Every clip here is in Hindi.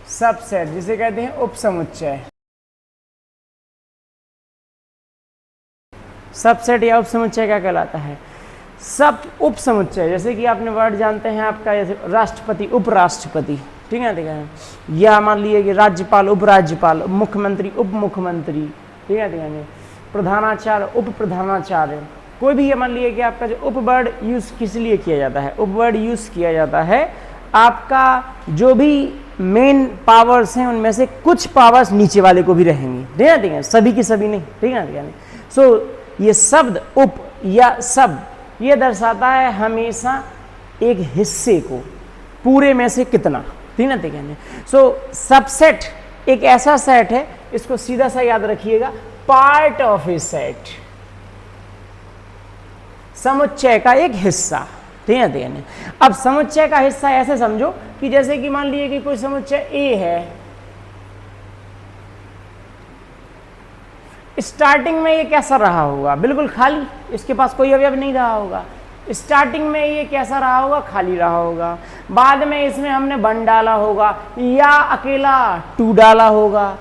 सबसेट जिसे कहते हैं उपसमुच्चय। सबसेट या उपसमुच्चय क्या कहलाता है? सब उपसमुच्चय, जैसे कि आपने वर्ड जानते हैं आपका, जैसे राष्ट्रपति, उपराष्ट्रपति, ठीक है, ठीक है, या मान लीजिए कि राज्यपाल, उपराज्यपाल, मुख्यमंत्री, उप मुख्यमंत्री, ठीक है, ठीक है, प्रधानाचार्य, उप प्रधानाचार्य, कोई भी ये मान लीजिए कि आपका जो उपवर्ड यूज किस लिए किया जाता है? उपवर्ड यूज किया जाता है आपका जो भी मेन पावर्स हैं उनमें से कुछ पावर्स नीचे वाले को भी रहेंगी, ठीक है, ठीक है, सभी की सभी नहीं, ठीक है, ठीक है। सो ये शब्द उप या सब ये दर्शाता है हमेशा एक हिस्से को, पूरे में से कितना, ठीक है, ठीक है। सो सबसेट एक ऐसा सेट है, इसको सीधा सा याद रखिएगा, पार्ट ऑफ ए सेट, समुच्चय का एक हिस्सा, ठीक है, ठीक है। अब समुच्चय का हिस्सा ऐसे समझो कि जैसे कि मान लीजिए कि कोई समुच्चय ए है, स्टार्टिंग में ये कैसा रहा होगा? बिल्कुल खाली, इसके पास कोई अवयव नहीं रहा होगा। स्टार्टिंग में ये कैसा रहा होगा? खाली रहा होगा। बाद में इसमें हमने 1 डाला होगा या अकेला 2 डाला होगा,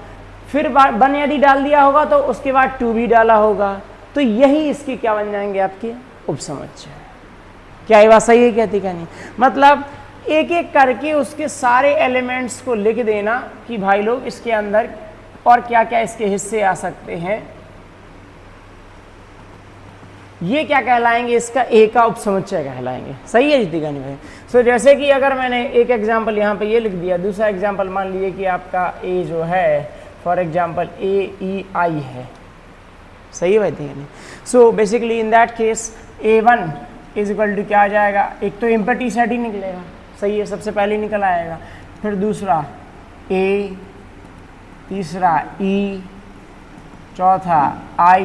फिर 1 यदि डाल दिया होगा तो उसके बाद 2 भी डाला होगा, तो यही इसके क्या बन जाएंगे? आपके उपसमुच्चय। क्या ये बात सही है? कहती क्या नहीं? मतलब एक एक करके उसके सारे एलिमेंट्स को लिख देना कि भाई लोग इसके अंदर और क्या क्या इसके हिस्से आ सकते हैं, ये क्या कहलाएंगे? इसका ए का उपसमुच्चय कहलाएंगे। सही है जीतिका नहीं भाई? सो जैसे कि अगर मैंने एक एग्जांपल यहाँ पे ये लिख दिया, दूसरा एग्जांपल मान लीजिए कि आपका ए जो है फॉर एग्जांपल AEI है। सही है भाई? ठीक है नहीं? So basically in that case A1 is equal to क्या आ जाएगा? एक तो एम्पटी सेट ही निकलेगा, सही है, सबसे पहले निकल आएगा, फिर दूसरा A, तीसरा E, चौथा I।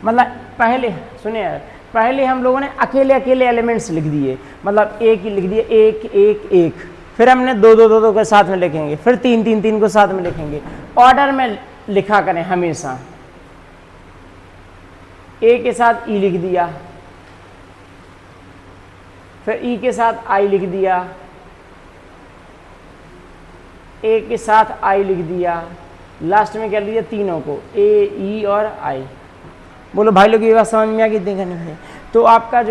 मतलब पहले सुनिए, पहले हम लोगों ने अकेले अकेले एलिमेंट्स लिख दिए, मतलब एक ही लिख दिए, एक एक एक, फिर हमने दो दो दो दो के साथ में लिखेंगे, फिर तीन तीन तीन को साथ में लिखेंगे, ऑर्डर में लिखा करें हमेशा। ए के साथ ई लिख दिया, फिर ई के साथ आई लिख दिया, ए के साथ आई लिख दिया, लास्ट में क्या लिख दिया? तीनों को, ए ई और आई। बोलो भाई लोग ये बात समझ में आ गई? देखा नहीं है? तो आपका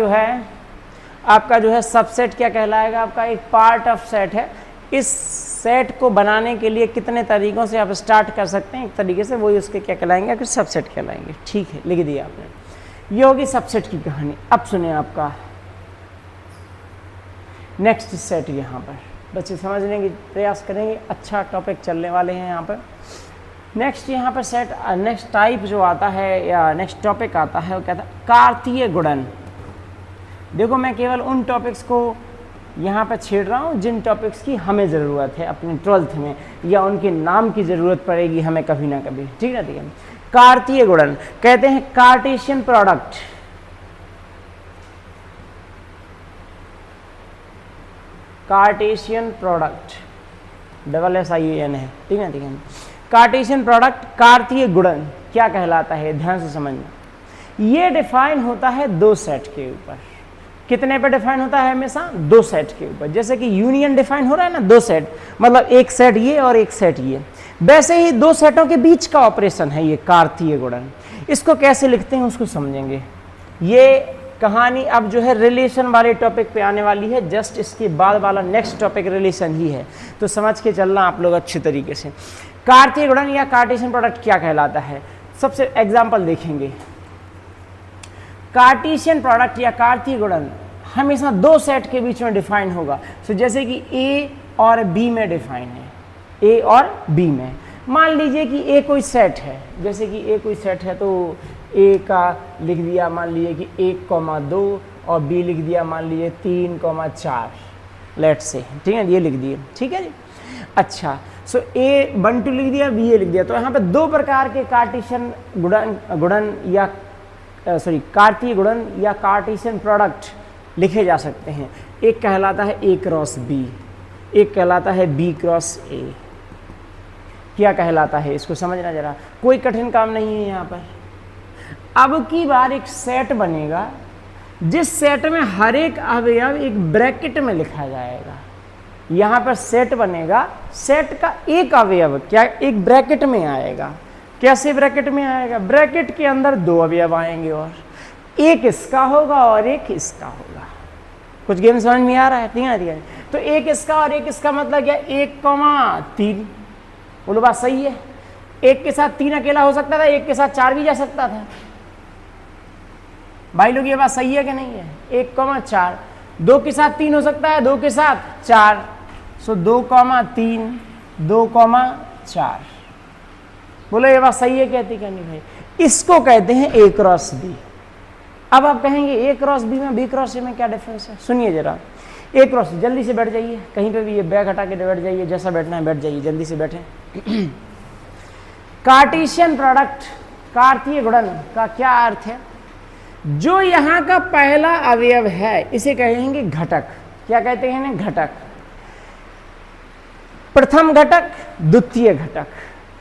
जो है सबसेट क्या कहलाएगा? आपका एक पार्ट ऑफ सेट है। इस सेट को बनाने के लिए कितने तरीकों से आप स्टार्ट कर सकते हैं, एक तरीके से वही उसके क्या कहलाएंगे? फिर सबसेट कहलाएंगे। ठीक है, लिख दिया आपने। ये होगी सबसेट की कहानी। अब सुनिए आपका नेक्स्ट सेट। यहाँ पर बच्चे समझने की प्रयास करेंगे, अच्छा टॉपिक चलने वाले हैं यहाँ पर। नेक्स्ट यहाँ पर सेट, नेक्स्ट टाइप जो आता है या नेक्स्ट टॉपिक आता है वो कहता है कार्तीय गुणन। देखो मैं केवल उन टॉपिक्स को यहाँ पर छेड़ रहा हूँ जिन टॉपिक्स की हमें ज़रूरत है अपने 12th में, या उनके नाम की ज़रूरत पड़ेगी हमें कभी ना कभी। ठीक है, ठीक है। कार्तीय गुणन कहते हैं Cartesian product. Cartesian product SSIAN है। ठीक है, ठीक है। कार्टेशियन प्रोडक्ट, कार्तीय गुणन क्या कहलाता है? ध्यान से समझना। ये डिफाइन होता है 2 सेट के ऊपर। कितने पे डिफाइन होता है? हमेशा 2 सेट के ऊपर। जैसे कि यूनियन डिफाइन हो रहा है ना, 2 सेट, मतलब एक सेट ये और एक सेट ये, वैसे ही 2 सेटों के बीच का ऑपरेशन है ये कार्तीय गुणन। इसको कैसे लिखते हैं उसको समझेंगे। ये कहानी अब जो है रिलेशन वाले टॉपिक पे आने वाली है, जस्ट इसके बाद वाला नेक्स्ट टॉपिक रिलेशन ही है, तो समझ के चलना आप लोग अच्छी तरीके से। कार्तीय गुणन या कार्टेशियन प्रोडक्ट क्या कहलाता है? सबसे एग्जांपल देखेंगे। कार्टेशियन प्रोडक्ट या कार्तीय गुणन हमेशा 2 सेट के बीच में डिफाइन होगा। तो जैसे कि ए और बी में डिफाइन है, ए और बी में। मान लीजिए कि ए कोई सेट है, जैसे कि ए कोई सेट है तो ए का लिख दिया मान लीजिए कि 1,2 और बी लिख दिया मान लीजिए 3,4, लेट से। ठीक है, ये लिख दिए। ठीक है जी। अच्छा, सो ए 1 2 लिख दिया, बी ए लिख दिया। तो यहाँ पे 2 प्रकार के कार्टेशियन गुणन या कार्तीय गुणन या कार्टेशियन प्रोडक्ट लिखे जा सकते हैं। एक कहलाता है A क्रॉस B, एक कहलाता है B क्रॉस A। क्या कहलाता है इसको समझना जरा, कोई कठिन काम नहीं है यहाँ पर। अब की बार एक सेट बनेगा, जिस सेट में हर एक अवयव एक ब्रैकेट में लिखा जाएगा। यहां पर सेट बनेगा, सेट का एक अवयव क्या एक ब्रैकेट में आएगा। कैसे ब्रैकेट में आएगा? ब्रैकेट के अंदर दो अवयव आएंगे और एक इसका होगा और एक इसका होगा। कुछ गेम समझ में आ रहा है? नहीं आ रही है? तो एक इसका और एक इसका मतलब क्या? 1,3। बोलो बात सही है? एक के साथ 3 अकेला हो सकता था, एक के साथ 4 भी जा सकता था। भाई लोग ये बात सही है कि नहीं है? 1,4, 2 के साथ 3 हो सकता है, 2 के साथ 4, सो 2,3, 2,4। बोलो ये बात सही है कहती क्या नहीं भाई? इसको कहते हैं A क्रॉस B। अब आप कहेंगे A क्रॉस B में B क्रॉस A में क्या डिफरेंस है? सुनिए जरा। A क्रॉस, जल्दी से बैठ जाइए, कहीं पे भी ये बैग हटा के बैठ जाइए, जैसा बैठना है बैठ जाइए, जल्दी से बैठे। कार्टेशियन प्रोडक्ट, कार्तीय गुणन का क्या अर्थ है? जो यहाँ का पहला अवयव है इसे कहेंगे घटक। क्या कहते हैं? घटक। प्रथम घटक, द्वितीय घटक।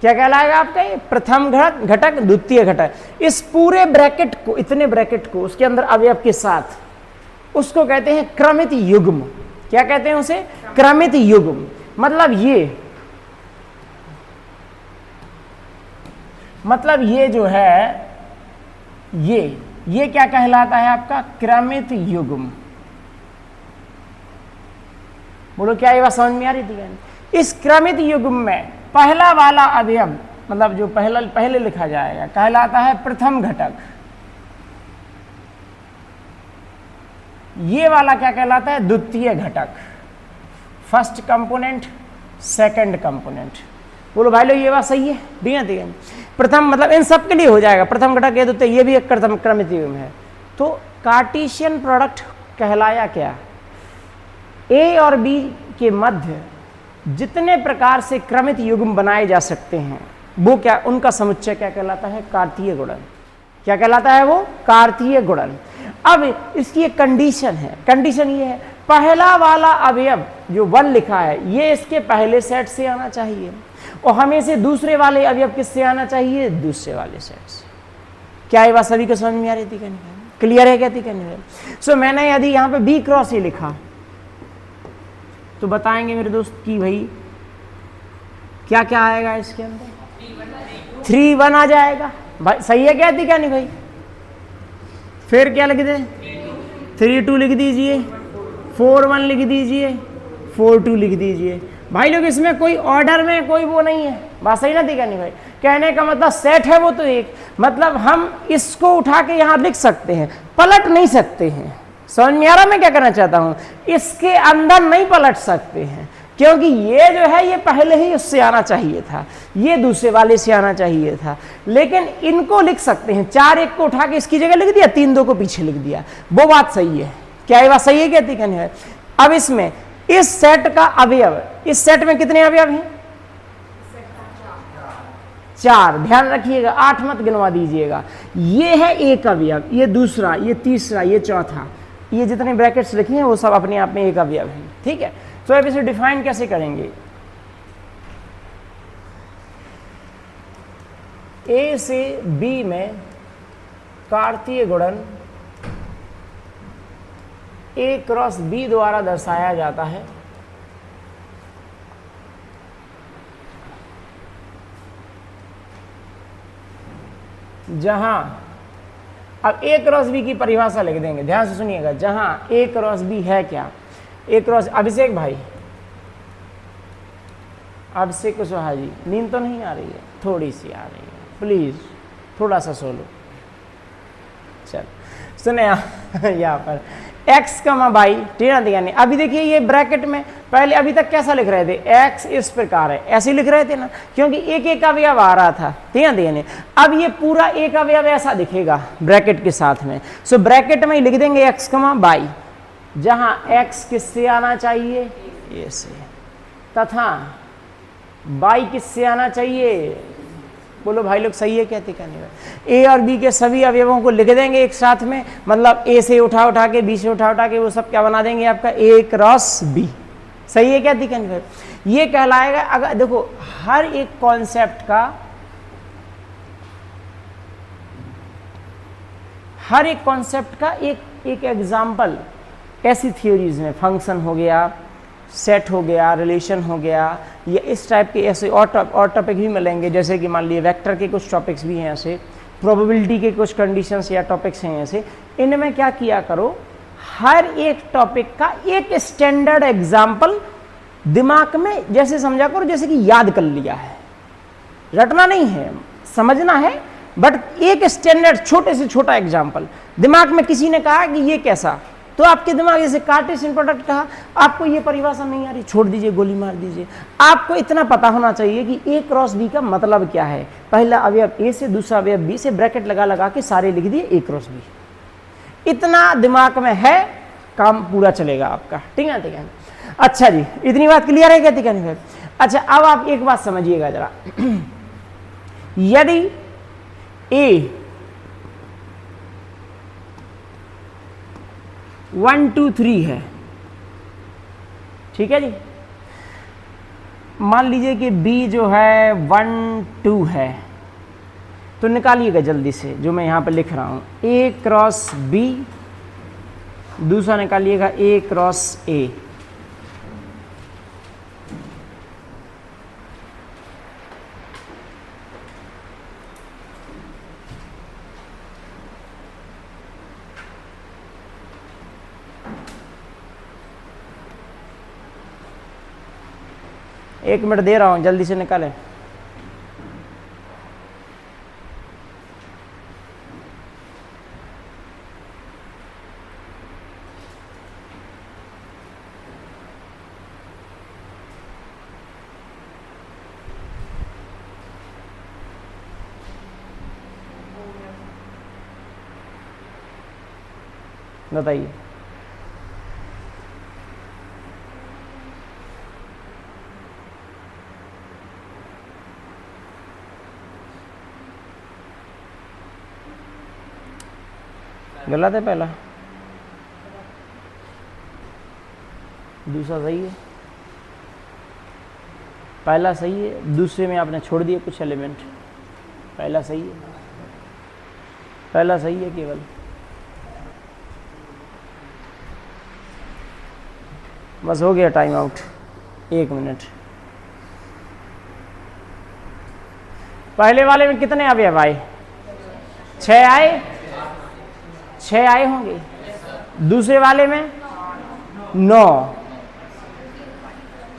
क्या कहलाएगा आपका? ये प्रथम घटक, द्वितीय घटक। इस पूरे ब्रैकेट को, इतने ब्रैकेट को उसके अंदर अवयव के साथ, उसको कहते हैं क्रमित युग्म। क्या कहते हैं उसे? क्रमित युग्म। मतलब ये जो है ये क्या कहलाता है आपका? क्रमित युग्म। बोलो क्या ये बात समझ में आ रही थी? इस क्रमित युग्म में पहला वाला अवयव, मतलब जो पहले लिखा जाएगा, कहलाता है प्रथम घटक। ये वाला क्या कहलाता है? द्वितीय घटक। First component, second component. बोलो भाई लोग ये बात सही है? दिया प्रथम मतलब इन सब के लिए हो जाएगा, प्रथम घटक ये द्वितीय, ये भी एक क्रमित युग्म है। तो कार्टेशियन प्रोडक्ट कहलाया क्या? A और B के मध्य जितने प्रकार से क्रमित युग्म बनाए जा सकते हैं वो क्या, उनका समुच्चय क्या कहलाता है? कार्तीय गुणन। क्या कहलाता है वो? कार्तीय गुणन। अब इसकी एक कंडीशन है। कंडीशन ये है, पहला वाला अवयव जो 1 लिखा है ये इसके पहले सेट से आना चाहिए और हमें से दूसरे वाले अवयव किससे आना चाहिए? दूसरे वाले सेट से। क्या ये बात सभी को समझ में आ रही थी? क्लियर है? कहती कहने? सो मैंने यदि यहाँ पे B क्रॉस A लिखा तो बताएंगे मेरे दोस्त कि भाई क्या क्या आएगा इसके अंदर? 3 1 आ जाएगा। भाई सही है? कहती क्या नहीं भाई? फिर क्या लिख दे? 3 2 लिख दीजिए, 4 1 लिख दीजिए, 4 2 लिख दीजिए। भाई लोग इसमें कोई ऑर्डर में कोई वो नहीं है। बात सही ना थी क्या नहीं भाई? कहने का मतलब सेट है वो तो एक, मतलब हम इसको उठा के यहां लिख सकते हैं, पलट नहीं सकते हैं। समझ में आ रहा मैं क्या करना चाहता हूं? इसके अंदर नहीं पलट सकते हैं क्योंकि ये जो है ये पहले ही उससे आना चाहिए था, ये दूसरे वाले से आना चाहिए था, लेकिन इनको लिख सकते हैं। 4 1 को उठा के इसकी जगह लिख दिया, 3 2 को पीछे लिख दिया। वो बात सही है। क्या ये बात सही है? कहती कहने है। अब इसमें इस सेट का अवयव, इस सेट में कितने अवयव हैं? 4। ध्यान रखिएगा, 8 मत गिनवा दीजिएगा। ये है एक अवयव, ये दूसरा, ये तीसरा, ये चौथा, ये जितने ब्रैकेट्स लिखे हैं वो सब अपने आप में एक अवयव है। ठीक है? तो अब इसे डिफाइन कैसे करेंगे? A से B में कार्तीय गुणन A क्रॉस B द्वारा दर्शाया जाता है। जहां अब A क्रॉस B की परिभाषा लिख देंगे, ध्यान से सुनिएगा। जहां A क्रॉस B है क्या? A क्रॉस, अभिषेक भाई, अभिषेक कुशवाहा जी, नींद तो नहीं आ रही है? थोड़ी सी आ रही है, प्लीज थोड़ा सा सो लो। चल सुने यहाँ पर x कमा बाई, ठीक है? अभी देखिए ये ब्रैकेट में पहले अभी तक कैसा लिख रहे थे? x इस प्रकार है, ऐसे लिख रहे थे ना, क्योंकि एक एक अवयव आ रहा था। ठीक है? अब ये पूरा एक अवयव ऐसा दिखेगा ब्रैकेट के साथ में। सो ब्रैकेट में ही लिख देंगे x कमा बाई, जहां x किससे आना चाहिए? ए से, तथा बाई किससे आना चाहिए? बोलो भाई लोग सही है? कहते क्या नहीं? A और B के सभी अवयवों को लिख देंगे एक साथ में, मतलब A से उठा उठा के, B से उठा उठा के, वो सब क्या बना देंगे आपका? A cross B। सही है? कहती क्या नहीं? ये कहलाएगा। अगर देखो हर एक कॉन्सेप्ट का, हर एक कॉन्सेप्ट का एक एग्जाम्पल ऐसी थ्योरीज में, फंक्शन हो गया, सेट हो गया, रिलेशन हो गया, या इस टाइप के ऐसे और टॉपिक भी मिलेंगे, जैसे कि मान लीजिए वेक्टर के कुछ टॉपिक्स भी हैं ऐसे, प्रोबेबिलिटी के कुछ कंडीशंस या टॉपिक्स हैं ऐसे। इनमें क्या किया करो, हर एक टॉपिक का एक स्टैंडर्ड एग्जाम्पल दिमाग में जैसे समझा करो जैसे कि याद कर लिया है, रटना नहीं है, समझना है, बट एक स्टैंडर्ड छोटे से छोटा एग्जाम्पल दिमाग में। किसी ने कहा कि ये कैसा, तो आपके दिमाग जैसे कार्टेशियन प्रोडक्ट कहा, आपको ये परिभाषा नहीं आ रही, छोड़ दीजिए, गोली मार दीजिए। आपको इतना पता होना चाहिए कि ए क्रॉस बी का मतलब क्या है, पहला अवयव ए से दूसरा अवयव बी से, ब्रैकेट लगा लगा के सारे लिख दिए ए क्रॉस बी। इतना दिमाग में है, काम पूरा चलेगा आपका। ठीक है, ठीक है। अच्छा जी, इतनी बात क्लियर है क्या? ठीक है। अच्छा, अब आप एक बात समझिएगा जरा, यदि ए 1 2 3 है, ठीक है जी, मान लीजिए कि बी जो है 1 2 है, तो निकालिएगा जल्दी से जो मैं यहां पर लिख रहा हूं, ए क्रॉस बी, दूसरा निकालिएगा ए क्रॉस ए। एक मिनट दे रहा हूं, जल्दी से निकालें। बताइए। गलत है पहला, दूसरा सही है, पहला सही है, दूसरे में आपने छोड़ दिए कुछ एलिमेंट, पहला सही है, पहला सही है केवल। बस हो गया टाइम आउट, 1 मिनट। पहले वाले में कितने अवयव आए? 6 आए, 6 आए होंगे। दूसरे वाले में 9।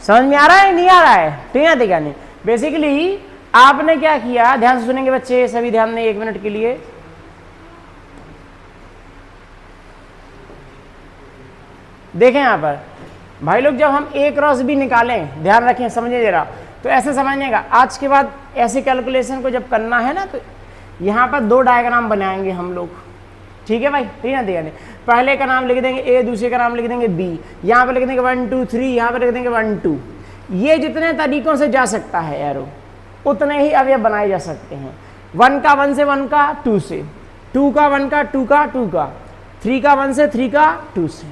समझ में आ रहा है नहीं आ रहा है? ठीक है, ठीक है। नहीं, बेसिकली आपने क्या किया, ध्यान से सुनेंगे बच्चे, सभी ध्यान दें 1 मिनट के लिए। देखें यहां पर भाई लोग, जब हम ए क्रॉस बी निकालें, ध्यान रखें, समझिए जरा, तो ऐसे समझिएगा, आज के बाद ऐसे कैलकुलेशन को जब करना है ना, तो यहां पर 2 डायग्राम बनाएंगे हम लोग। ठीक है भाई, ठीक है, ठीक है। पहले का नाम लिख देंगे ए, दूसरे का नाम लिख देंगे बी, यहाँ पे लिख देंगे 1 2 3, यहाँ पे लिख देंगे 1 2। ये जितने तरीकों से जा सकता है एरो, उतने ही अवयव बनाए जा सकते हैं। 1 का 1 से, 1 का 2 से, 2 का 1 का 2 का 2 का, 3 का 1 से, 3 का 2 से,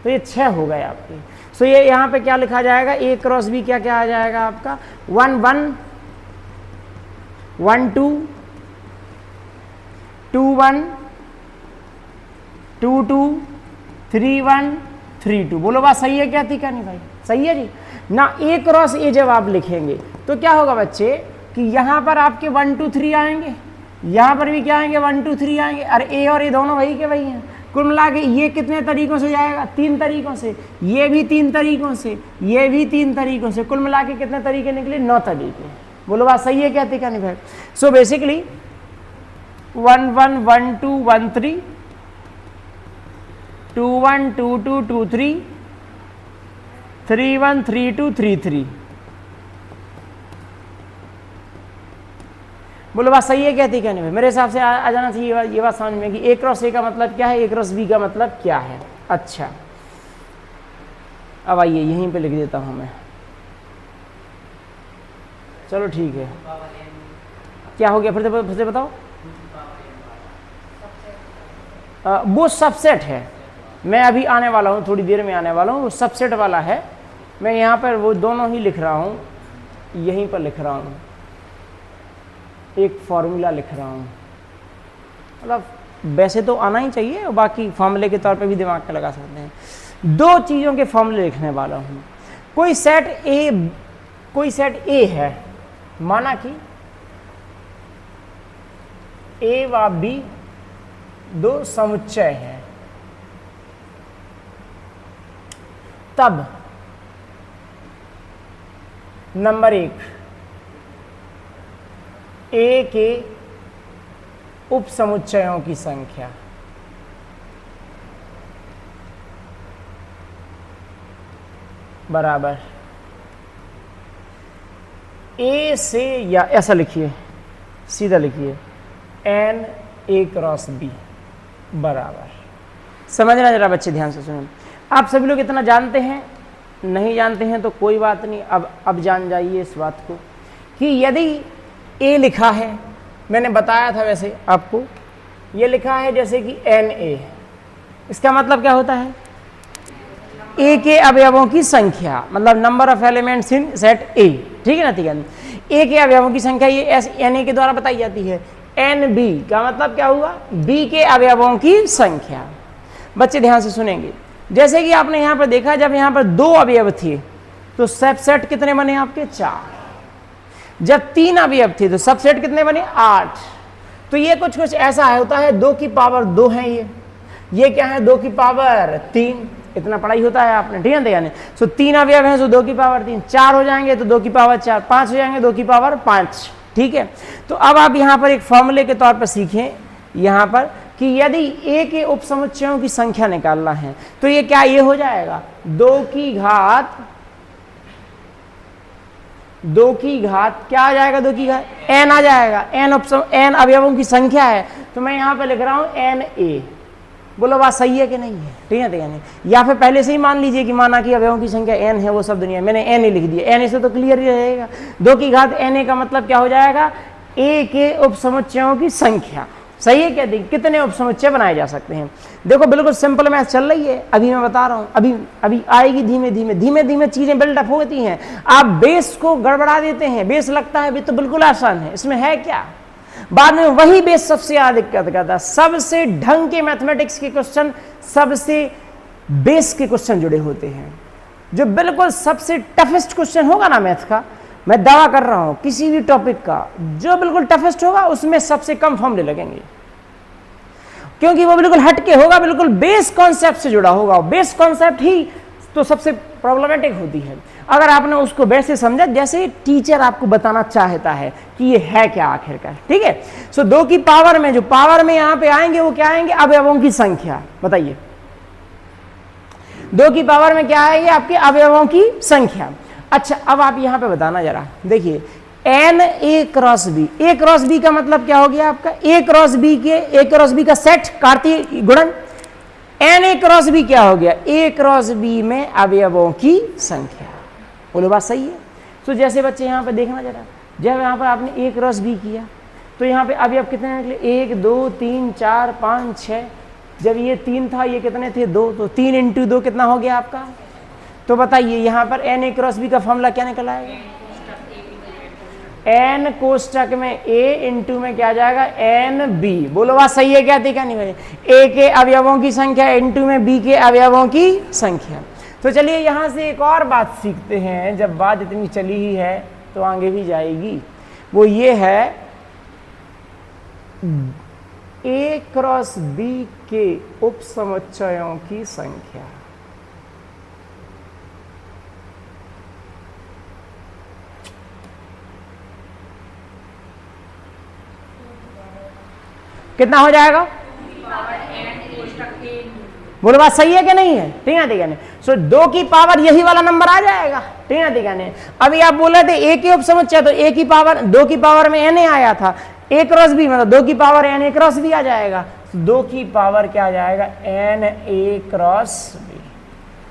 तो ये 6 हो गए आपके। सो ये यहाँ पे क्या लिखा जाएगा, ए क्रॉस बी क्या क्या आ जाएगा आपका, 1 1 1 2 2 1 2 2 3 1 3 2। बोलो बात सही है क्या? थी क्या नहीं भाई? सही है जी ना। ए क्रॉस ए जब आप लिखेंगे तो क्या होगा बच्चे कि यहाँ पर आपके 1 2 3 आएंगे, यहाँ पर भी क्या आएंगे, 1 2 3 आएंगे। अरे ए और ए दोनों वही के वही हैं। कुल मिला के ये कितने तरीकों से जाएगा? 3 तरीकों से, ये भी 3 तरीकों से, ये भी 3 तरीकों से, कुल मिला के कितने तरीके निकले? 9 तरीके। बोलो बात सही है क्या? थी क्या नहीं भाई? So basically 1 1 1 2 1 3, 2 1 2 2 2 3, 3 1 3 2 3 3। बोलो बात सही है क्या? थी क्या नहीं भाई? मेरे हिसाब से आ जाना चाहिए ये बात समझ में कि ए क्रॉस ए का मतलब क्या है, ए क्रॉस बी का मतलब क्या है। अच्छा, अब आइए यहीं पे लिख देता हूं मैं। चलो ठीक है, क्या हो गया फिर से बताओ। वो सबसेट है, मैं अभी आने वाला हूँ, थोड़ी देर में आने वाला हूँ। वो सबसेट वाला है, मैं यहाँ पर वो दोनों ही लिख रहा हूँ, यहीं पर लिख रहा हूँ, एक फॉर्मूला लिख रहा हूँ। मतलब वैसे तो आना ही चाहिए, और बाकी फॉर्मूले के तौर पे भी दिमाग में लगा सकते हैं। 2 चीज़ों के फॉर्मूले लिखने वाला हूँ। कोई सेट ए है, माना कि ए व बी दो समुच्चय हैं, तब नंबर 1, ए के उपसमुच्चयों की संख्या बराबर ए से, या ऐसा लिखिए, सीधा लिखिए, एन ए क्रॉस बी बराबर। समझना जरा बच्चे, ध्यान से सुनो। आप सभी लोग इतना जानते हैं, नहीं जानते हैं तो कोई बात नहीं, अब जान जाइए इस बात को कि यदि ए लिखा है, मैंने बताया था वैसे आपको, ये लिखा है जैसे कि एन ए, इसका मतलब क्या होता है? ए के अवयवों की संख्या, मतलब number of elements in set ए, ठीक है ना? ठीक है, ए के अवयवों की संख्या ये एन ए के द्वारा बताई जाती है। एन बी का मतलब क्या हुआ? बी के अवयवों की संख्या। बच्चे ध्यान से सुनेंगे, जैसे कि आपने यहां पर देखा, जब यहां पर 2 अवयव थे तो सबसेट कितने बने आपके? 4। जब 3 अवयव थे तो सबसेट कितने बने? 8। तो ये कुछ ऐसा होता है, 2 की पावर 2 है ये क्या है? 2 की पावर 3। इतना पढ़ाई होता है आपने, ठीक है ना? सो 3 अवयव हैं, सो 2 की पावर 3, 4 हो जाएंगे तो 2 की पावर 4, 5 हो जाएंगे 2 की पावर 5, ठीक है? तो अब आप यहां पर एक फॉर्मूले के तौर पर सीखें यहां पर कि यदि ए के उपसमुच्चयों की संख्या निकालना है तो ये क्या, ये हो जाएगा 2 की घात क्या आ जाएगा? 2 की घात एन आ जाएगा। एन अवयवों की संख्या है, तो मैं यहां पे लिख रहा हूं एन ए। बोलो बात सही है कि नहीं है? ठीक है, नहीं? या फिर पहले से ही मान लीजिए कि माना कि अवयवों की संख्या एन है, वो सब दुनिया, मैंने एन ए लिख दिया, एन ए से तो क्लियर ही रहेगा। 2 की घात एन ए का मतलब क्या हो जाएगा? ए के उपसमुच्चयों की संख्या। सही है क्या? देखिए कितने उपसमुच्चय बनाए जा सकते हैं। देखो बिल्कुल सिंपल मैथ चल रही है, अभी मैं बता रहा हूं, अभी आएगी, धीमे धीमे चीजें बिल्डअप होती हैं। आप बेस को गड़बड़ा देते हैं, बेस लगता है भी तो बिल्कुल आसान है, इसमें है क्या? बाद में वही बेस सबसे ज्यादा दिक्कत करता है। सबसे ढंग के मैथमेटिक्स के क्वेश्चन, सबसे बेस के क्वेश्चन जुड़े होते हैं। जो बिल्कुल सबसे टफेस्ट क्वेश्चन होगा ना मैथ का, मैं दावा कर रहा हूं किसी भी टॉपिक का, जो बिल्कुल टफेस्ट होगा उसमें सबसे कम फॉर्मूले लगेंगे, क्योंकि वो बिल्कुल हटके होगा, बिल्कुल बेस कॉन्सेप्ट से जुड़ा होगा। बेस कॉन्सेप्ट ही तो सबसे प्रॉब्लमेटिक होती है। अगर आपने उसको वैसे समझा जैसे टीचर आपको बताना चाहता है कि ये है क्या आखिरकार, ठीक है? सो 2 की पावर में, जो पावर में यहां पे आएंगे वो क्या आएंगे? अवयवों की संख्या। बताइए 2 की पावर में क्या आएंगे? आपके अवयवों की संख्या। अच्छा, अब आप यहां पे बताना जरा, देखिए n A cross B, A cross B का मतलब क्या हो गया आपका? ए क्रॉस बी का सेट, कार्तीय गुणन। एन ए क्रॉस बी क्या हो गया? ए क्रॉस बी में अवयवों की संख्या। बोलो बात सही है? तो जैसे बच्चे यहां पे देखना जरा, जब यहां पर आपने ए क्रॉस बी किया तो यहां पे अवयव कितने निकले? 1 2 3 4 5 6। जब ये 3 था, ये कितने थे? 2, तो 3 इंटू 2 कितना हो गया आपका? तो बताइए यहां पर एन ए क्रॉस बी का फॉर्मूला क्या निकल आएगा? एन कोष्टक में ए इंटू में क्या जाएगा? N B. बोलो बात सही है क्या? देखा नहीं मैंने? ए के अवयवों की संख्या इंटू में बी के अवयवों की संख्या। तो चलिए यहां से एक और बात सीखते हैं, जब बात इतनी चली ही है तो आगे भी जाएगी। वो ये है ए क्रॉस बी के उपसमुच्चयों की संख्या। कितना हो जाएगा? बोलो बात सही है कि नहीं है? ठीक है, ठीक है। सो 2 की पावर यही वाला नंबर आ जाएगा, ठीक है, ठीक है। अभी आप बोले थे ए के उपसमुच्चय, तो ए की पावर 2 की पावर में एन ए आया था, ए क्रॉस बी मतलब 2 की power N A cross B आ जाएगा। 2 की पावर क्या आ जाएगा? N A cross B.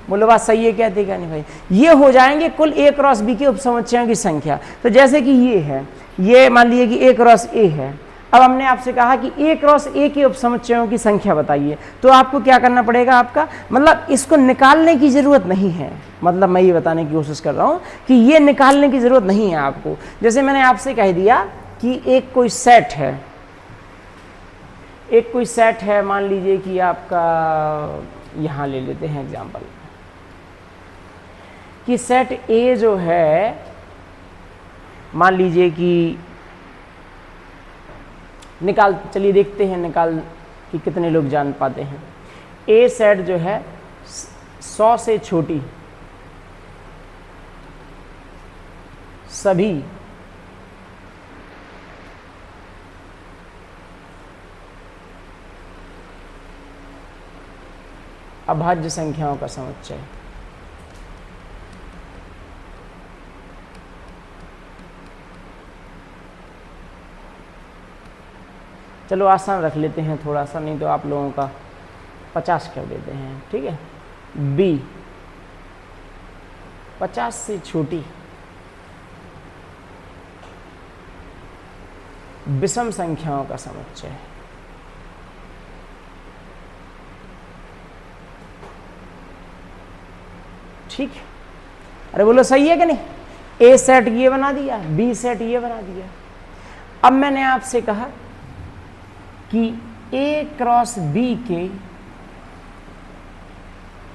बोलो बात सही है क्या? ठीक है नहीं भाई? ये हो जाएंगे कुल ए क्रॉस बी के उपसमुच्चयों की संख्या। तो जैसे कि ये है, ये मान लीजिए कि ए क्रॉस ए है। अब हमने आपसे कहा कि ए क्रॉस ए के उपसमुच्चयों की संख्या बताइए, तो आपको क्या करना पड़ेगा? आपका मतलब इसको निकालने की जरूरत नहीं है, मतलब मैं ये बताने की कोशिश कर रहा हूं कि ये निकालने की जरूरत नहीं है आपको। जैसे मैंने आपसे कह दिया कि एक कोई सेट है, मान लीजिए कि आपका, यहां ले लेते हैं एग्जाम्पल कि सेट ए जो है, मान लीजिए कि चलिए देखते हैं निकाल कि कितने लोग जान पाते हैं। ए सेट जो है 100 से छोटी सभी अभाज्य संख्याओं का समुच्चय। चलो आसान रख लेते हैं थोड़ा सा, नहीं तो आप लोगों का 50 कर देते हैं, ठीक है। बी 50 से छोटी विषम संख्याओं का समुच्चय। ठीक है, अरे बोलो सही है कि नहीं? ए सेट ये बना दिया, बी सेट ये बना दिया। अब मैंने आपसे कहा कि ए क्रॉस बी के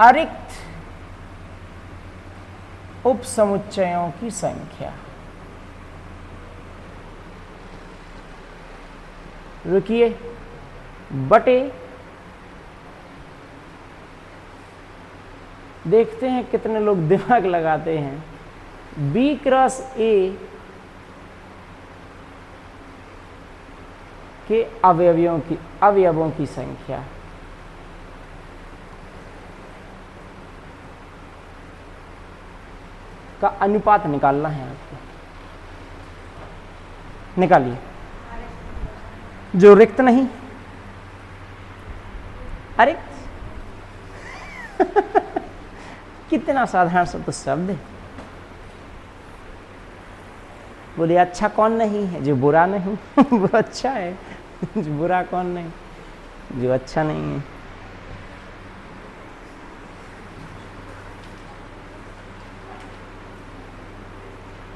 अरिक्त उपसमुच्चयों की संख्या। रुकिए, बटे देखते हैं कितने लोग दिमाग लगाते हैं। बी क्रॉस ए के अवयवों की संख्या। का अनुपात निकालना है आपको। निकालिए। जो रिक्त नहीं, अरे कितना साधारण सा तो शब्द है। बोले अच्छा कौन नहीं है? जो बुरा नहीं वो अच्छा है। जो बुरा कौन नहीं? जो अच्छा नहीं है।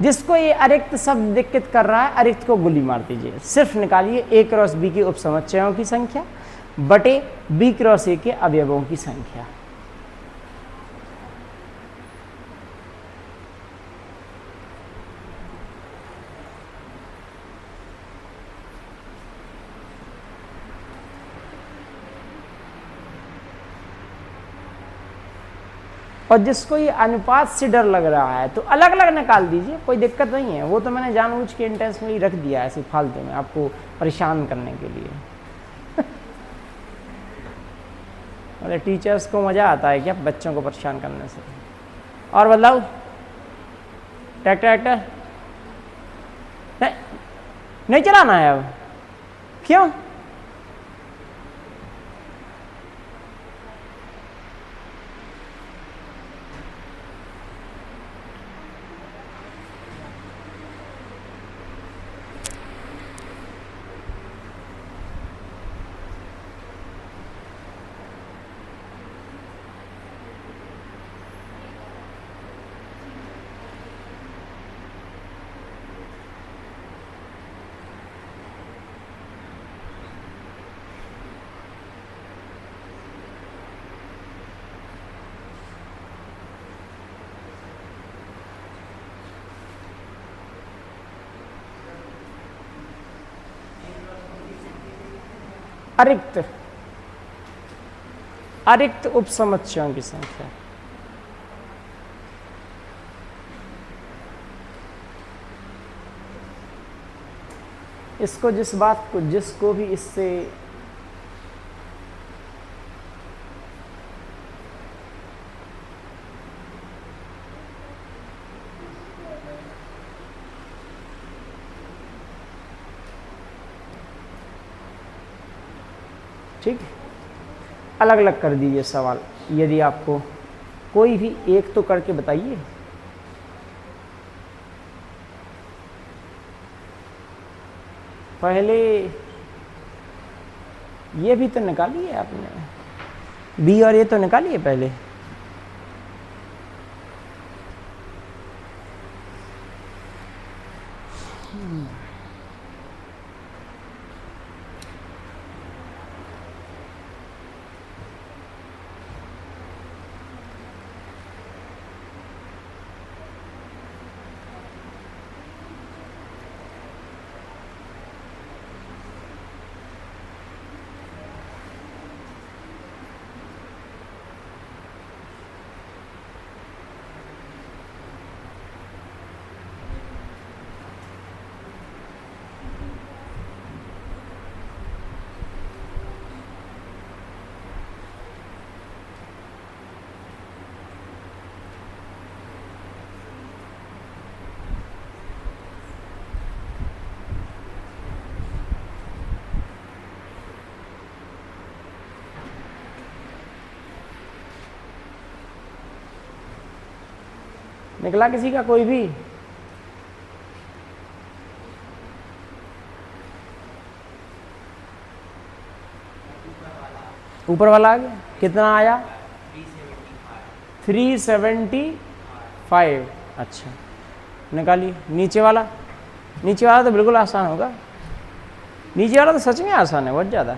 जिसको ये अरिक्त शब्द दिक्कत कर रहा है, अरिक्त को गोली मार दीजिए। सिर्फ निकालिए ए क्रॉस बी के उपसमुच्चयों की संख्या बटे बी क्रॉस ए के अवयवों की संख्या। और जिसको ये अनुपात से डर लग रहा है तो अलग अलग निकाल दीजिए, कोई दिक्कत नहीं है। वो तो मैंने जानबूझ के इंटेंशनली रख दिया ऐसे फालतू में आपको परेशान करने के लिए। अरे टीचर्स को मज़ा आता है क्या बच्चों को परेशान करने से? और बताओ, ट्रैक्टर नहीं चलाना है अब? क्यों? अरिक्त उपसमुच्चयों की संख्या। इसको जिसको भी इससे ठीक, अलग अलग कर दीजिए सवाल। यदि आपको कोई भी एक तो करके बताइए। पहले ये भी तो निकालिए आपने, बी और ये तो निकालिए पहले। निकला किसी का कोई भी? ऊपर वाला आ गया, कितना आया? 375। अच्छा निकालिए। नीचे वाला? नीचे वाला तो बिल्कुल आसान होगा, नीचे वाला तो सच में आसान है, बहुत ज़्यादा।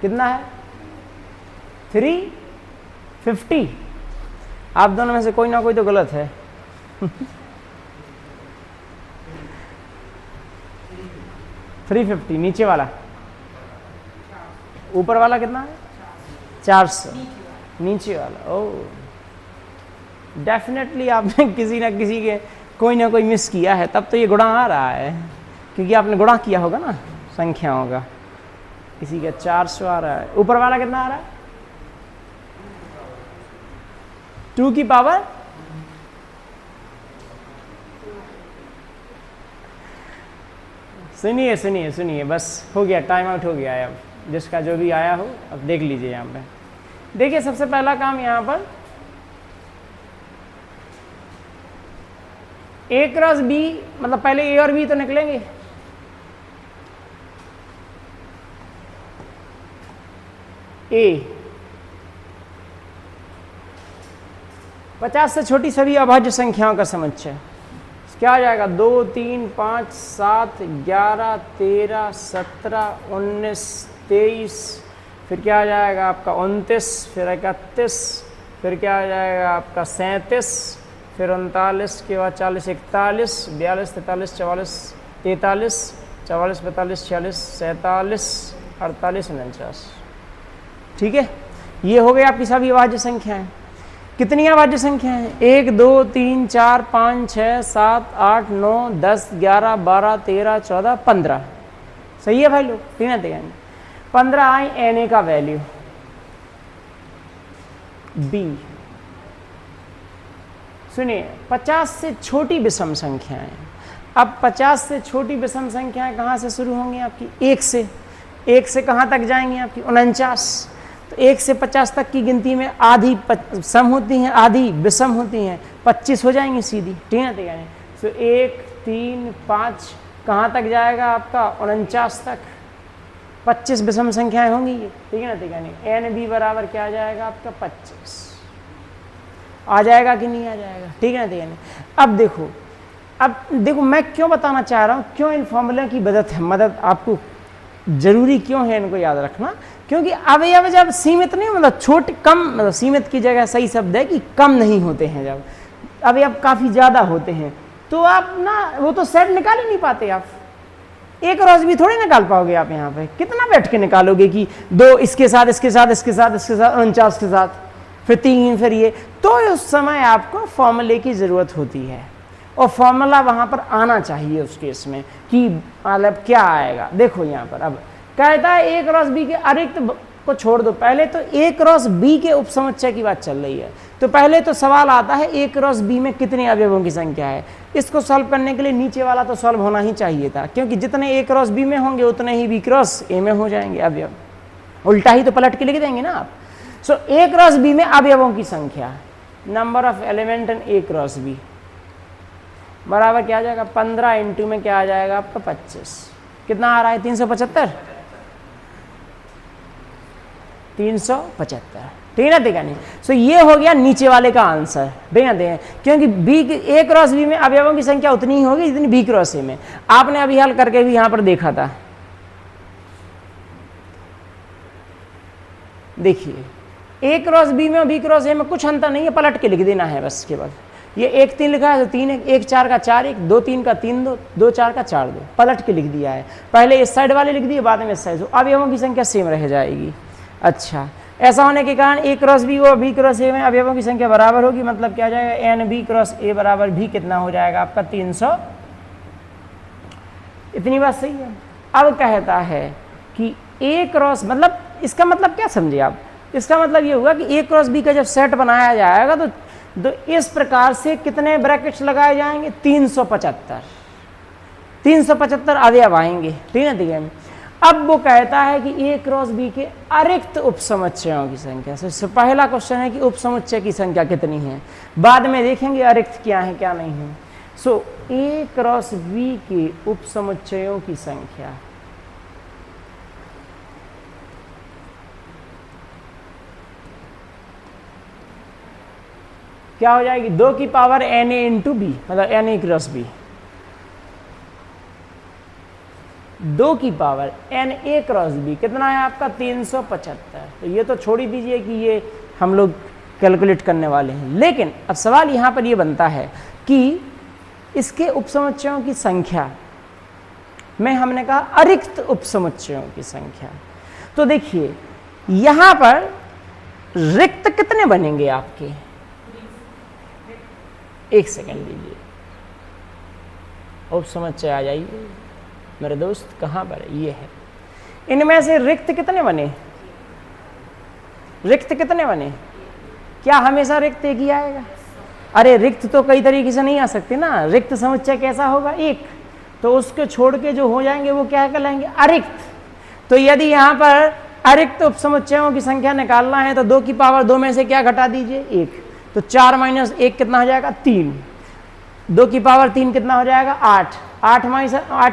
कितना है? 350। आप दोनों में से कोई ना कोई तो गलत है। 350 नीचे वाला। ऊपर वाला कितना है? 400 नीचे वाला। ओ डेफिनेटली आपने किसी ना किसी के कोई ना कोई मिस किया है, तब तो ये गुणा आ रहा है, क्योंकि आपने गुणा किया होगा ना संख्याओं का। किसी का 400 आ रहा है। ऊपर वाला कितना आ रहा है? 2 की पावर सुनिए सुनिए सुनिए, बस हो गया, टाइम आउट हो गया है। अब जिसका जो भी आया हो अब देख लीजिए। यहाँ पे देखिए, सबसे पहला काम यहाँ पर A क्रॉस B, मतलब पहले A और B तो निकलेंगे। A 50 से छोटी सभी अभाज्य संख्याओं का समुच्चय क्या आ जाएगा? 2, 3, 5, 7, 11, 13, 17, 19, 23, फिर क्या आ जाएगा आपका 29, फिर 31, फिर क्या आ जाएगा आपका 37, फिर 39 के बाद 40, 41, 42, 43, 44, 43, 44, 45, 46, 47, 48, 49। ठीक है, ये हो गए आपकी सभी अभाज्य संख्याएं। कितनी अभाज्य संख्या है? 1, 2, 3, 4, 5, 6, 7, 8, 9, 10, 11, 12, 13, 14, 15। सही है भाई लोग? ठीक है, 15 आई एन का वैल्यू बी। सुनिए, 50 से छोटी विषम संख्याएं। अब 50 से छोटी विषम संख्याएं कहाँ से शुरू होंगी आपकी? 1 से। 1 से कहाँ तक जाएंगी आपकी? 49। तो 1 से 50 तक की गिनती में आधी सम होती हैं, आधी विषम होती हैं, 25 हो जाएंगी सीधी। ठीक है, तो 1, 3, 5 कहाँ तक जाएगा आपका? 49 तक। 25 विषम संख्याएं होंगी ये। ठीक है ना? एन बी बराबर क्या आ जाएगा आपका? 25 आ जाएगा कि नहीं आ जाएगा? ठीक है ना? अब देखो मैं क्यों बताना चाह रहा हूँ, क्यों इन फॉर्मूला की मदद आपको जरूरी क्यों है इनको याद रखना, क्योंकि अवयव जब सीमित नहीं, मतलब छोटे कम, मतलब सीमित की जगह सही शब्द है कि कम नहीं होते हैं, जब अवयव काफ़ी ज़्यादा होते हैं तो आप ना वो तो सेट निकाल ही नहीं पाते। आप एक रोज भी थोड़ी निकाल पाओगे। आप यहाँ पे कितना बैठ के निकालोगे कि 2 इसके साथ इसके साथ इसके साथ इसके साथ 49 के साथ, फिर 3, फिर ये, तो उस समय आपको फॉर्मूले की ज़रूरत होती है और फॉर्मूला वहाँ पर आना चाहिए उस केस में कि मतलब क्या आएगा। देखो यहाँ पर अब कहता है A क्रॉस B के अरिक्त को छोड़ दो। पहले तो A क्रॉस B के उपसमुच्चय की बात चल रही है, तो पहले तो सवाल आता है A क्रॉस B में कितने अवयवों की संख्या है। इसको सॉल्व करने के लिए नीचे वाला तो सॉल्व होना ही चाहिए था, क्योंकि जितने A क्रॉस B में होंगे उतने ही B क्रॉस A में हो जाएंगे अवयव। उल्टा ही तो पलट के लिख देंगे ना आप। सो A क्रॉस B में अवयवों की संख्या, number of element in A cross B बराबर क्या आ जाएगा? 15 इंटू में क्या आ जाएगा आपका? 25। कितना आ रहा है? 375। 375। ठीक है नहीं? सो ये हो गया नीचे वाले का आंसर। ठीक है, क्योंकि A क्रॉस B में अवयवों की संख्या उतनी ही होगी जितनी B क्रॉस A में। आपने अभी हल करके भी यहां पर देखा था। देखिए A क्रॉस B में और B क्रॉस A में कुछ अंतर नहीं है, पलट के लिख देना है बस केवल। ये 1, 3 लिखा है तो 3, 1, 4 का 4, 1, 2, 3 का 3, 2, 2, 4 का 4, 2 पलट के लिख दिया है। पहले इस साइड वाले लिख दिए, बाद में इस साइड। अवयवों की संख्या सेम रह जाएगी। अच्छा, ऐसा होने के कारण A क्रॉस B और B क्रॉस A में अवयवों की संख्या बराबर होगी, मतलब क्या आ जाएगा? एन बी क्रॉस A बराबर भी कितना हो जाएगा आपका? 300। इतनी बात सही है। अब कहता है कि A क्रॉस, मतलब इसका मतलब क्या समझे आप? इसका मतलब ये हुआ कि A क्रॉस B का जब सेट बनाया जाएगा तो इस प्रकार से कितने ब्रैकेट्स लगाए जाएंगे? 375 अवयव आएंगे। ठीक है, अब वो कहता है कि ए क्रॉस बी के अरिक्त उपसमुच्चयों की संख्या। सबसे पहला क्वेश्चन है कि उपसमुच्चय की संख्या कितनी है, बाद में देखेंगे अरिक्त क्या है क्या नहीं है। सो ए क्रॉस बी के उपसमुच्चयों की संख्या क्या हो जाएगी, 2 की power N A into B, मतलब एन ए क्रॉस बी, 2 की power N A cross B कितना है आपका 375। तो ये तो छोड़ ही दीजिए कि ये हम लोग कैलकुलेट करने वाले हैं। लेकिन अब सवाल यहाँ पर ये बनता है कि इसके उपसमुच्चयों की संख्या में हमने कहा अरिक्त उपसमुच्चयों की संख्या। तो देखिए यहाँ पर रिक्त कितने बनेंगे आपके, एक सेकंड लीजिए, उपसमुच्चय आ जाइए मेरे दोस्त, कहाँ पर है, ये है। इनमें से रिक्त कितने बने, रिक्त कितने बने, क्या हमेशा रिक्त एक ही आएगा? अरे रिक्त तो कई तरीके से नहीं आ सकते ना। रिक्त समुच्चय कैसा होगा, एक, तो उसको छोड़ के जो हो जाएंगे वो क्या कहलाएंगे, अरिक्त। तो यदि यहाँ पर अरिक्त उपसमुच्चयों की संख्या निकालना है तो 2 की पावर 2 में से क्या घटा दीजिए, 1। तो 4 माइनस 1 कितना हो जाएगा, 3। 2 की पावर 3 कितना हो जाएगा, 8। 8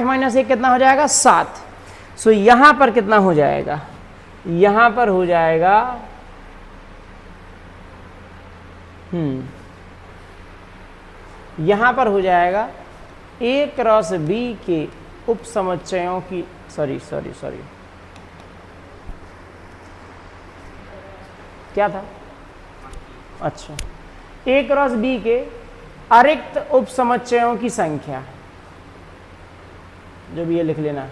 माइनस 1 कितना हो जाएगा, 7। सो यहाँ पर कितना हो जाएगा, यहाँ पर हो जाएगा यहाँ पर हो जाएगा ए क्रॉस बी के उपसमुच्चयों की सॉरी क्या था, अच्छा, ए क्रॉस बी के अरिक्त उपसमुच्चयों की संख्या, जो भी ये लिख लेना,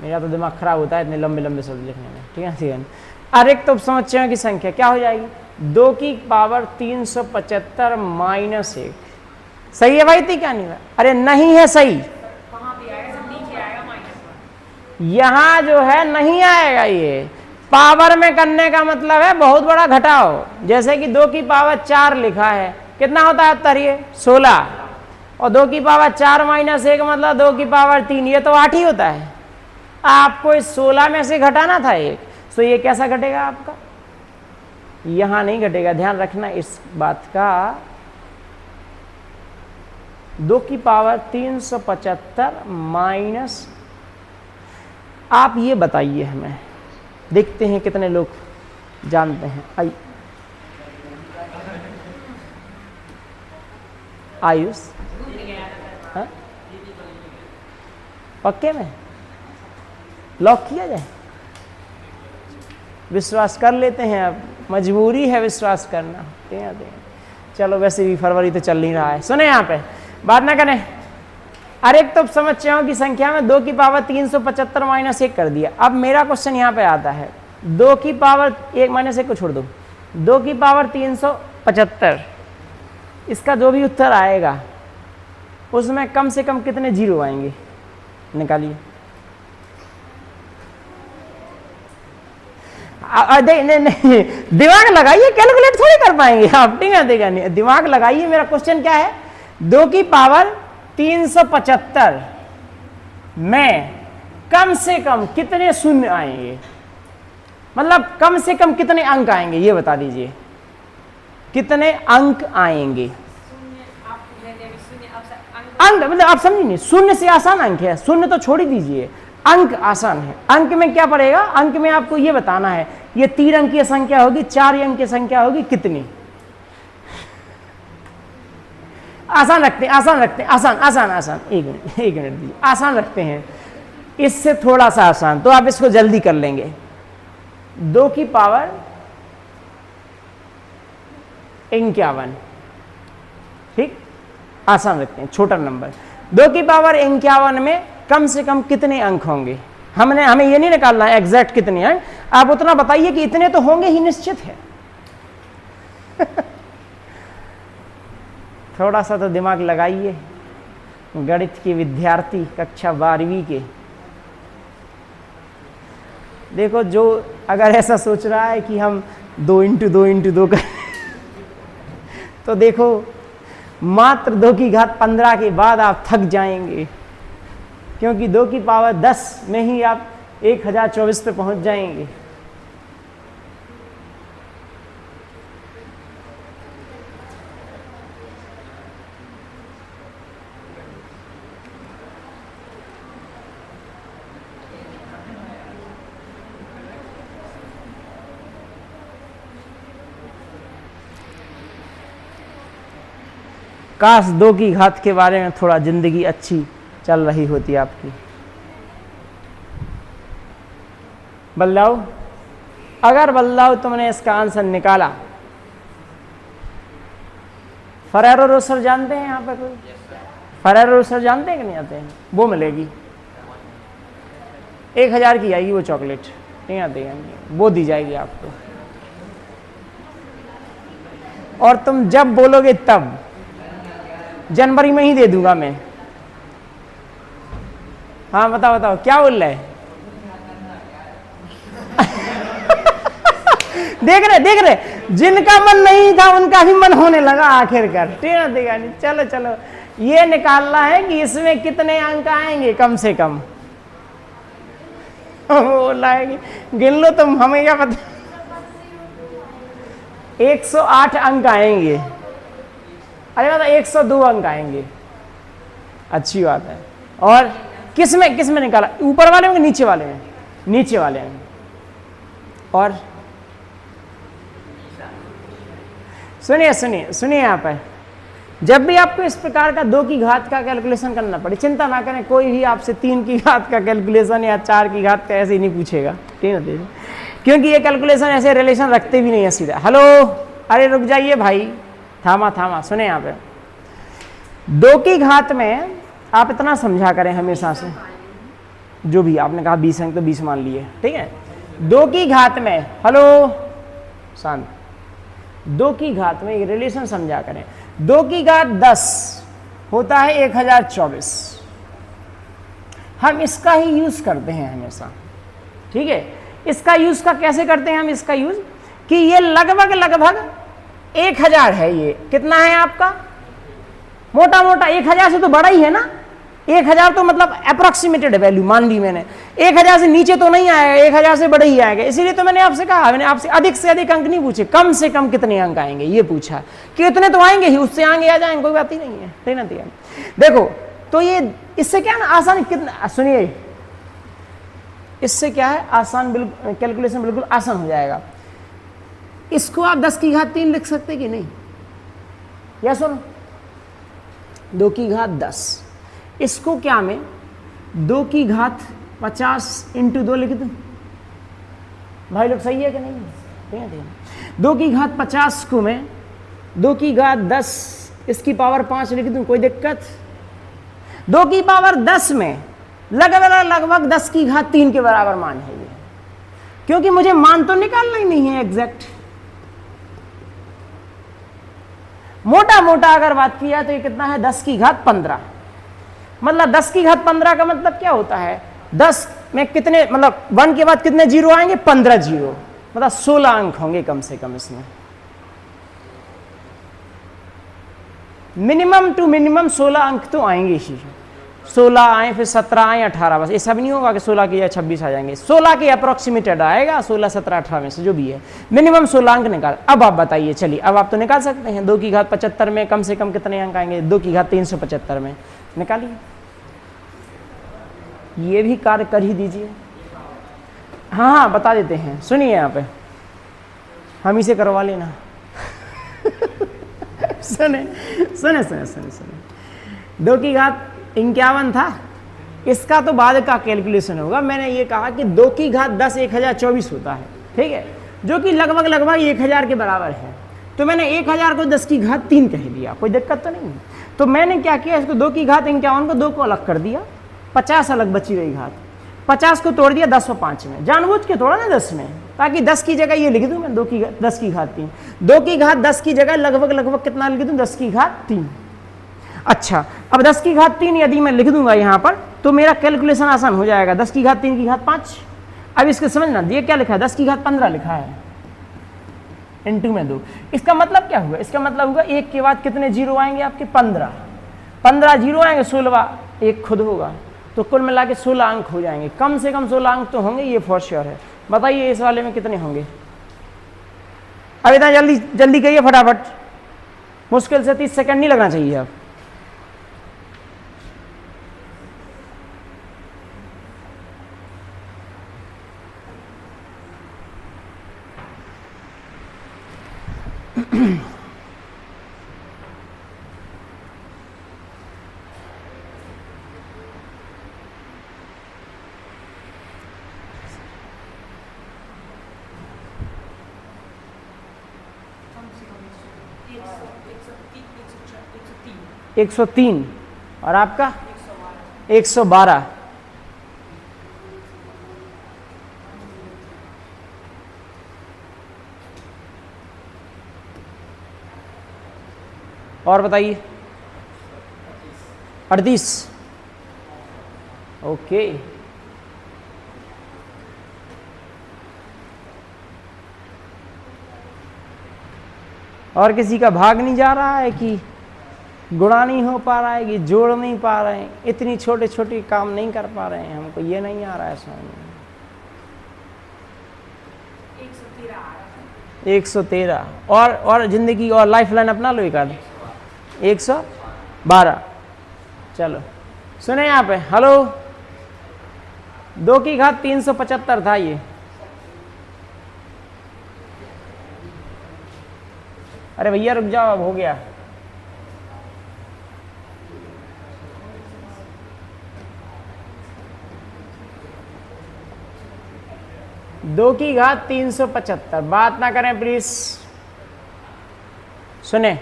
मेरा तो दिमाग खराब होता है इतने लंबे लंबे शब्द लिखने में, ठीक है। ठीक है, अरिक्त उपसमुच्चयों की संख्या क्या हो जाएगी, 2 की पावर 375 माइनस 1। सही है भाई, थी क्या नहीं है, अरे नहीं है सही, यहां जो है नहीं आएगा, ये पावर में करने का मतलब है बहुत बड़ा घटाओ। जैसे कि 2 की पावर 4 लिखा है, कितना होता है उत्तर, ये 16, और 2 की पावर 4 माइनस 1 मतलब 2 की पावर 3, ये तो 8 ही होता है। आपको इस 16 में से घटाना था 1, तो ये कैसा घटेगा आपका, यहां नहीं घटेगा, ध्यान रखना इस बात का। 2 की पावर 375 माइनस, आप ये बताइए हमें, देखते हैं कितने लोग जानते हैं। आयुष, हाँ? पक्के में लॉक किया जाए, विश्वास कर लेते हैं, अब मजबूरी है विश्वास करना। चलो वैसे भी फरवरी तो चल नहीं रहा है, सुने यहाँ पे बात ना करें। अरिक्त उपसमुच्चयों की संख्या में 2 की पावर 375 माइनस 1 कर दिया। अब मेरा क्वेश्चन यहाँ पे आता है, 2 की पावर 1 माइनस 1 को छोड़ दो, 2 की पावर 375, इसका जो भी उत्तर आएगा उसमें कम से कम कितने जीरो आएंगे, निकालिए। नहीं, दिमाग लगाइए, कैलकुलेट थोड़ी कर पाएंगे आप, ठीक है, देगा नहीं, दिमाग लगाइए। मेरा क्वेश्चन क्या है, 2 की पावर 375 में कम से कम कितने शून्य आएंगे, मतलब कम से कम कितने अंक आएंगे, ये बता दीजिए, कितने अंक आएंगे। अंक मतलब आप समझिए नहीं, शून्य से आसान अंक है, शून्य तो छोड़ ही दीजिए, अंक आसान है। अंक में क्या पड़ेगा, अंक में आपको ये बताना है ये 3 अंक की संख्या होगी, 4 अंक की संख्या होगी, कितनी। आसान रखते हैं, आसान रखते हैं, आसान आसान आसान, एक मिनट दीजिए, आसान रखते हैं, इससे थोड़ा सा आसान, तो आप इसको जल्दी कर लेंगे। 2 की पावर 51, ठीक, आसान रखते हैं, छोटा नंबर। 2 की पावर 51 में कम से कम कितने अंक होंगे, हमें ये नहीं निकालना है एग्जैक्ट कितने अंक, आप उतना बताइए कि इतने तो होंगे ही, निश्चित है। थोड़ा सा तो दिमाग लगाइए, गणित के विद्यार्थी कक्षा 12वीं के। देखो, जो अगर ऐसा सोच रहा है कि हम 2 इंटू 2 इंटू 2 कर तो देखो मात्र 2 की घात 15 के बाद आप थक जाएंगे, क्योंकि 2 की पावर 10 में ही आप 1024 पे पहुंच जाएंगे। काश 2 की घात के बारे में थोड़ा जिंदगी अच्छी चल रही होती आपकी। बल्लाओ, अगर बल्लाओ तुमने इसका आंसर निकाला, फरेरो रोसर जानते हैं यहाँ पे कोई? फरेरो रोसर जानते हैं कि नहीं आते हैं? वो मिलेगी 1000 की आएगी वो चॉकलेट, नहीं आते हैं, वो दी जाएगी आपको। और तुम जब बोलोगे तब, जनवरी में ही दे दूंगा मैं। हाँ बताओ बताओ क्या बोल रहे हैं? देख रहे जिनका मन नहीं था उनका भी मन होने लगा आखिरकार। देगा नहीं, चलो चलो ये निकालना है कि इसमें कितने अंक आएंगे कम से कम। वो लाएंगे, गिन लो तुम, हमें क्या पता। 108 अंक आएंगे। अरे मतलब 102 अंक आएंगे, अच्छी बात है। और किस में निकाला? ऊपर वाले में कि नीचे वाले में? नीचे वाले में। और सुनिए यहाँ पर, जब भी आपको इस प्रकार का 2 की घात का कैलकुलेशन करना पड़े, चिंता ना करें, कोई भी आपसे 3 की घात का कैलकुलेशन या 4 की घात का ऐसे ही नहीं पूछेगा, ठीक है? क्योंकि ये कैलकुलेशन ऐसे रिलेशन रखते भी नहीं है सीधा। हेलो, अरे रुक जाइए भाई, थामा सुने यहाँ पे। 2 की घात में आप इतना समझा करें हमेशा से, जो भी आपने कहा 20 अंक तो 20 मान लिए, ठीक है? 2 की घात में, हेलो शांत, 2 की घात में एक रिलेशन समझा करें। 2 की घात 10 होता है 1024। हम इसका ही यूज करते हैं हमेशा, ठीक है? इसका यूज का कैसे करते हैं हम? इसका यूज कि ये लगभग 1000 है। ये कितना है आपका? मोटा 1000 से तो बड़ा ही है ना। 1000 तो मतलब अप्रोक्सीमेटेड वैल्यू मान ली मैंने, 1000 से नीचे तो नहीं आएगा, 1000 से बड़ा ही आएगा। इसीलिए तो मैंने आपसे कहा, मैंने आपसे अधिक से अधिक अंक नहीं पूछे, कम से कम कितने अंक आएंगे ये पूछा, कि इतने तो आएंगे ही, उससे आगे आ जाएंगे, कोई बात ही नहीं है। देखो तो ये इससे क्या ना आसान, कितना सुनिए, इससे क्या है आसान, बिल्कुल कैलकुलेशन बिल्कुल आसान हो जाएगा। इसको आप 10 की घात 3 लिख सकते कि नहीं? या सुनो, 2 की घात 10, इसको क्या मैं 2 की घात 50 × 2 लिख दूं? भाई लोग सही है कि नहीं? 2 की घात 50 को मैं 2 की घात 10 इसकी पावर 5 लिख दूं, कोई दिक्कत? 2 की पावर 10 में लगभग 10 की घात 3 के बराबर मान है ये, क्योंकि मुझे मान तो निकालना ही नहीं है एग्जैक्ट। मोटा अगर बात किया तो ये कितना है? 10 की घात 15। मतलब 10 की घात 15 का मतलब क्या होता है? 10 में कितने, मतलब 1 के बाद कितने जीरो आएंगे? 15 जीरो, मतलब 16 अंक होंगे कम से कम इसमें। मिनिमम टू मिनिमम 16 अंक तो आएंगे ही। 16 आए, फिर 17 आए, 18, बस ये सब नहीं होगा कि 16 के या 26 आ जाएंगे। 16 के अप्रोक्सीमेटेड आएगा, 16, 17, 18 में से जो भी है मिनिमम 16 अंक निकाल। अब आप बताइए, चलिए अब आप तो निकाल सकते हैं। 2 की घात 75 में कम से कम कितने अंक आएंगे? 2 की घात 375 में निकालिए। ये भी कार्य कर ही दीजिए। हाँ बता देते हैं, सुनिए यहाँ पे, हम इसे करवा लेना। सुने 2 की घात 51 था, इसका तो बाद का कैलकुलेशन होगा। मैंने ये कहा कि 2 की घात 10 1024 होता है, ठीक है, जो कि लगभग 1000 के बराबर है। तो मैंने 1000 को 10 की घात 3 कह दिया, कोई दिक्कत तो नहीं है। तो मैंने क्या किया, इसको 2 की घात 51 को 2 को अलग कर दिया, 50 अलग बची रही घात, 50 को तोड़ दिया 10 और 5 में, जानबूझ के तोड़ा ना 10 में, ताकि 10 की जगह ये लिख दूं मैं 10 की घात 3। 2 की घात 10 की जगह लगभग कितना लिख दूं? 10 की घात 3। अच्छा, अब 10 की घात 3 यदि मैं लिख दूंगा यहाँ पर तो मेरा कैलकुलेशन आसान हो जाएगा। 10 की घात 3 की घात 5। अब इसको समझना, ये क्या लिखा है? 10 की घात 15 लिखा है, इनटू में 2। इसका मतलब क्या हुआ? इसका मतलब होगा 1 के बाद कितने जीरो आएंगे आपके? 15 जीरो आएंगे, 16 एक खुद होगा, तो कुल मिला के 16 अंक हो जाएंगे, कम से कम 16 अंक तो होंगे, ये फॉर श्योर है। बताइए इस वाले में कितने होंगे? अब इतना जल्दी जल्दी करिए फटाफट, मुश्किल से 30 सेकंड नहीं लगना चाहिए अब। एक 103 और आपका 112। और बताइए 38। ओके, और किसी का भाग नहीं जा रहा है कि गुणा नहीं हो पा रहा है कि जोड़ नहीं पा रहे हैं, इतनी छोटे छोटे काम नहीं कर पा रहे हैं, हमको ये नहीं आ रहा है समझ में। 113 और जिंदगी और लाइफ लाइन अपना लो एक आध 112। चलो सुने यहाँ पे, हेलो 2 की घात 375 था ये। अरे भैया रुक जाओ, अब हो गया। दो की घात 375, बात ना करें प्लीज। सुने,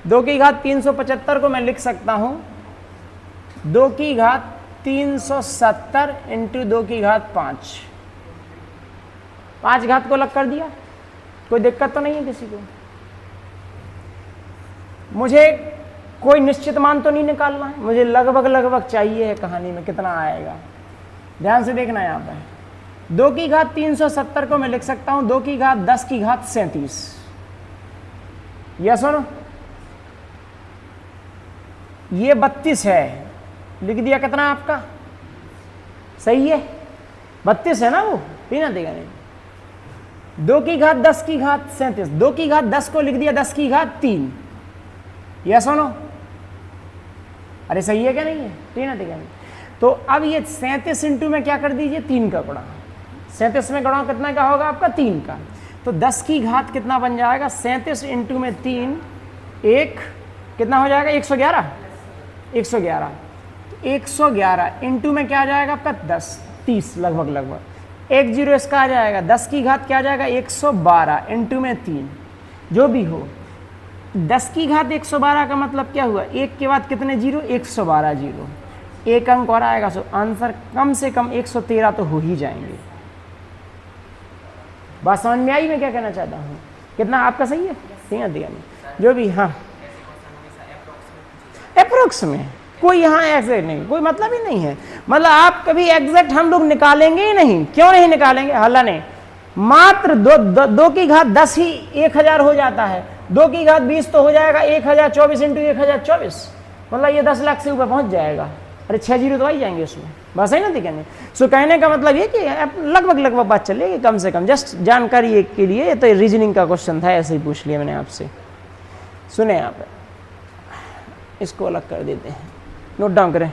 2 की घात 375 को मैं लिख सकता हूं 2 की घात 370 इंटू 2 की घात 5। 5 घात को अलग कर दिया, कोई दिक्कत तो नहीं है किसी को? मुझे कोई निश्चित मान तो नहीं निकालना है, मुझे लगभग लगभग चाहिए है कहानी में कितना आएगा। ध्यान से देखना यहां पर, 2 की घात 370 को मैं लिख सकता हूं 2 की घात 10 की घात 37। यह सुनो, ये 32 है, लिख दिया। कितना आपका सही है? 32 है ना, वो भी ना देगा नहीं। 2 की घात 10 की घात 37, 2 की घात 10 को लिख दिया 10 की घात 3। यह सुनो, अरे सही है क्या? नहीं है, ठीक ना देगा नहीं। तो अब ये 37 इंटू में क्या कर दीजिए 3 का गुणा। 37 में गुणा कितना का होगा आपका? 3 का। तो 10 की घात कितना बन जाएगा? 37 इंटू में 3, एक कितना हो जाएगा? 111। 111 111 इंटू में क्या आ जाएगा आपका? 10, 30 लगभग लगभग। 1 जीरो इसका आ जाएगा। 10 की घात क्या आ जाएगा? 112 इंटू में 3, जो भी हो। 10 की घात 112 का मतलब क्या हुआ? 1 के बाद कितने जीरो? 112 जीरो। एक अंक और आएगा, सो आंसर कम से कम 113 तो हो ही जाएंगे। बात समझ में आई मैं क्या कहना चाहता हूँ? कितना आपका सही है? ठीक है, दिया नहीं जो भी। हाँ, अप्रोक्स में कोई यहाँ एग्जैक्ट नहीं, कोई मतलब ही नहीं है। मतलब आप कभी एग्जैक्ट हम लोग निकालेंगे ही नहीं। क्यों नहीं निकालेंगे? हल्ला नहीं। मात्र 2 की घात 10 ही 1000 हो जाता है। 2 की घात 20 तो हो जाएगा 1024 इंटू 1024, मतलब ये 10 लाख से ऊपर पहुंच जाएगा। अरे 6 जीरो तो आ ही जाएंगे उसमें, बस है ना दिखेंगे। सो कहने का मतलब ये कि लगभग लगभग बात चलेगी, कम से कम जस्ट जानकारी के लिए। ये तो रीजनिंग का क्वेश्चन था, ऐसे ही पूछ लिया मैंने आपसे। सुने, आप इसको अलग कर देते हैं, नोट डाउन करें।